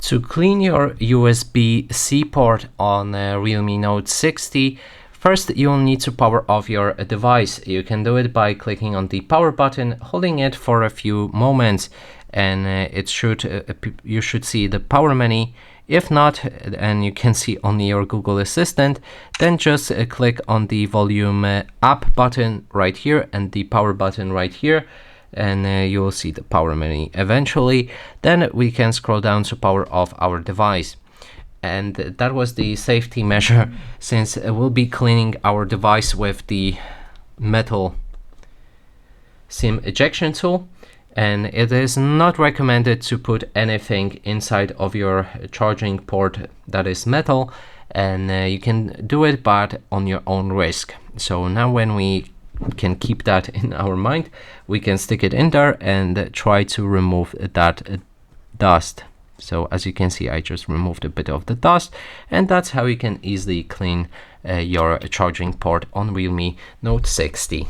To clean your USB-C port on Realme Note 60, first you'll need to power off your device. You can do it by clicking on the power button, holding it for a few moments, and you should see the power menu. If not, and you can see only your Google Assistant, then just click on the volume up button right here and the power button right here, and you will see the power menu eventually. Then we can scroll down to power off our device. And that was the safety measure, since we'll be cleaning our device with the metal SIM ejection tool, and it is not recommended to put anything inside of your charging port that is metal, and you can do it but on your own risk. So now when we can keep that in our mind, we can stick it in there and try to remove that dust. So as you can see, I just removed a bit of the dust, and that's how you can easily clean your charging port on Realme Note 60.